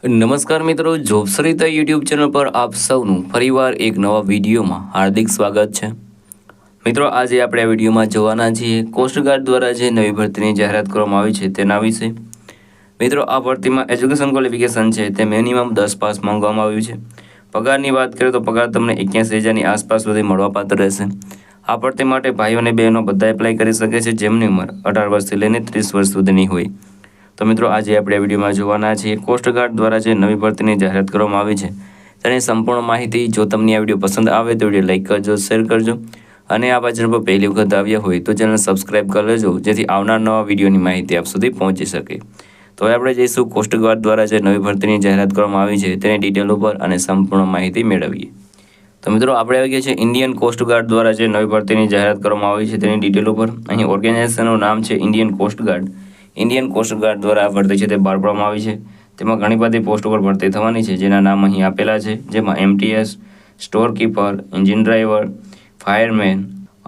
નમસ્કાર મિત્રો, જોબસરિતા YouTube channel પર આપ સૌનું ફરીવાર એક નવા વિડીયોમાં હાર્દિક સ્વાગત છે। મિત્રો, આજે આપણે આ વિડીયોમાં જોવાના છીએ કોસ્ટગાર્ડ દ્વારા જે નવી ભરતીની જાહેરાત કરવામાં આવી છે તેના વિશે। મિત્રો, આ ભરતીમાં એજ્યુકેશન ક્વોલિફિકેશન છે તે મિનિમમ 10 પાસ માંગવામાં આવ્યું છે। પગારની વાત કરીએ તો પગાર તમને 81,000ની આસપાસ સુધી મળવાપાત્ર રહેશે। આ ભરતી માટે ભાઈઓ અને બહેનો બધા એપ્લાય કરી શકે છે જેમની ઉંમર 18 વર્ષથી લઈને 30 વર્ષ સુધીની હોય। તો મિત્રો, આજે આપણે વિડીયોમાં જોવાના છીએ કોસ્ટગાર્ડ દ્વારા જે નવી ભરતીની જાહેરાત કરવામાં આવી છે તેની સંપૂર્ણ માહિતી। જો તમને આ વિડીયો પસંદ આવે તો વિડીયો લાઈક કરજો, શેર કરજો અને આ ચેનલ પર પહેલી વખત આવ્યા હોય તો ચેનલ સબસ્ક્રાઈબ કરી લેજો જેથી આવનાર નવા વિડીયોની માહિતી આપ સુધી પહોંચી શકે। તો હવે આપણે જઈશું કોસ્ટગાર્ડ દ્વારા જે નવી ભરતીની જાહેરાત કરવામાં આવી છે તેની ડિટેલ ઉપર અને સંપૂર્ણ માહિતી મેળવીએ। તો મિત્રો, આપણે આવી ગયા છે ઇન્ડિયન કોસ્ટગાર્ડ દ્વારા જે નવી ભરતીની જાહેરાત કરવામાં આવી છે તેની ડિટેલ ઉપર। અહીં ઓર્ગેનાઇઝેશનનું નામ છે ઇન્ડિયન કોસ્ટગાર્ડ। ઇન્ડિયન કોસ્ટગાર્ડ દ્વારા આ ભરતી છે તે બહાર પાડવામાં આવી છે। તેમાં ઘણી બધી પોસ્ટ પર ભરતી થવાની છે જેના નામ અહીં આપેલા છે, જેમાં MTS, store keeper, engine driver, fireman,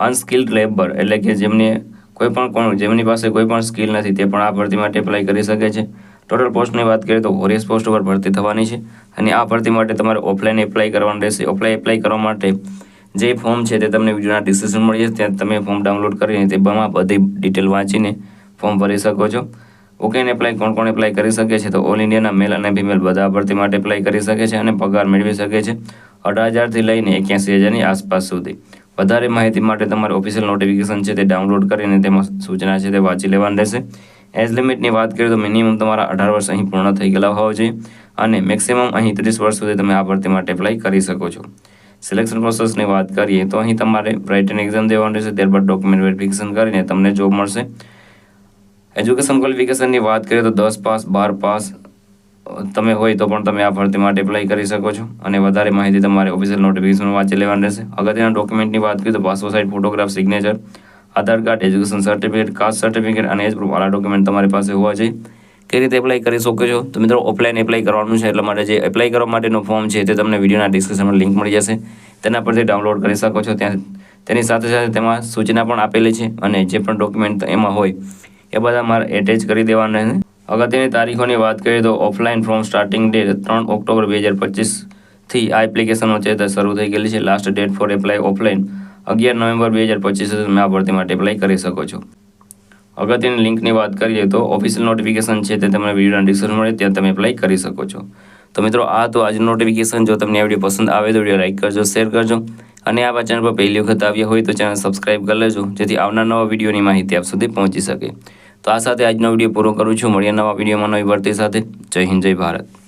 unskilled labour એટલે કે જેમની પાસે કોઈ પણ સ્કિલ નથી તે પણ આ ભરતી માટે એપ્લાય કરી શકે છે। ટોટલ પોસ્ટની વાત કરીએ તો 40 પોસ્ટ પર ભરતી થવાની છે અને આ ભરતી માટે તમારે ઓફલાઈન એપ્લાય કરવાનું રહેશે। એપ્લાય કરવા માટે જે ફોર્મ છે તે તમને વિડીયોના ડિસ્ક્રિપ્શનમાં મળી જશે, ત્યાં તમે ફોર્મ ડાઉનલોડ કરીને તેમાં બધી ડિટેલ વાંચીને ફોર્મ ભરી શકો છો। ઓકેન એપ્લાય કોણ એપ્લાય કરી શકે છે તો ઓલ ઇન્ડિયાના મેલ અને ફિમેલ બધા ભરતી માટે એપ્લાય કરી શકે છે અને પગાર મેળવી શકે છે 18,000થી લઈને 81,000ની આસપાસ સુધી। વધારે માહિતી માટે તમારે ઓફિશિયલ નોટિફિકેશન છે તે ડાઉનલોડ કરીને તેમાં સૂચના છે તે વાંચી લેવાની રહેશે। એજ લિમિટની વાત કરીએ તો મિનિમમ તમારા 18 વર્ષ અહીં પૂર્ણ થઈ ગયેલા હોવા જોઈએ અને મેક્સિમમ અહીં 30 વર્ષ સુધી તમે આ ભરતી માટે એપ્લાય કરી શકો છો। સિલેક્શન પ્રોસેસની વાત કરીએ તો અહીં તમારે રાઇટિંગ એક્ઝામ દેવાની રહેશે, ત્યારબાદ ડોક્યુમેન્ટ વેરિફિકેશન કરીને તમને જોબ મળશે। એજ્યુકેશન ક્વોલિફિકેશનની વાત કરીએ તો 10 પાસ 12 પાસ તમે હોય તો પણ તમે આ ભરતી માટે એપ્લાય કરી શકો છો અને વધારે માહિતી તમારે ઓફિશિયલ નોટિફિકેશન વાંચી લેવાની રહેશે। અગત્યના ડોક્યુમેન્ટની વાત કરીએ તો passport size photograph, signature, Aadhaar card, education certificate, caste certificate અને એજ પ્રૂફ વાળા ડોક્યુમેન્ટ તમારી પાસે હોવા જોઈએ। કઈ રીતે એપ્લાય કરી શકો છો તો મિત્રો, ઓફલાઈન એપ્લાય કરવાનું છે, એટલા માટે જે એપ્લાય કરવા માટેનું ફોર્મ છે તે તમને વિડીયોના ડિસ્ક્રિપ્શનમાં લિંક મળી જશે, તેના પરથી ડાઉનલોડ કરી શકો છો। ત્યાં તેની સાથે સાથે તેમાં સૂચના પણ આપેલી છે અને જે પણ ડોક્યુમેન્ટ એમાં હોય એ બધા મારે એટેચ કરી દેવાના છે। અગત્યની તારીખોની વાત કરીએ તો offline form starting date 3 October 2025થી આ એપ્લિકેશનો છે તે શરૂ થઈ ગયેલી છે। Last date for apply offline 11 November 2025 સુધી તમે આ ભરતી માટે એપ્લાય કરી શકો છો। અગત્યની લિંકની વાત કરીએ તો ઓફિશિયલ નોટિફિકેશન છે તે તમને વિડીયોના ડિસ્ક્રિપ્શનમાં મળે, ત્યાં તમે એપ્લાય કરી શકો છો। તો મિત્રો, આ તો આજનું નોટિફિકેશન। જો તમને આ વિડીયો પસંદ આવે તો વિડીયો લાઈક કરજો, શેર કરજો અને આ ચેનલ પર પહેલી વખત આવ્યા હોય તો ચેનલ સબસ્ક્રાઈબ કરી લેજો જેથી આવનાર નવા વિડીયોની માહિતી આપ સુધી પહોંચી શકે। તો આ સાથે આજનો વિડીયો પૂરો કરું છું। મળીએ નવા વિડીયોમાં નવી ભરતી સાથે। જય હિન્દ, જય ભારત।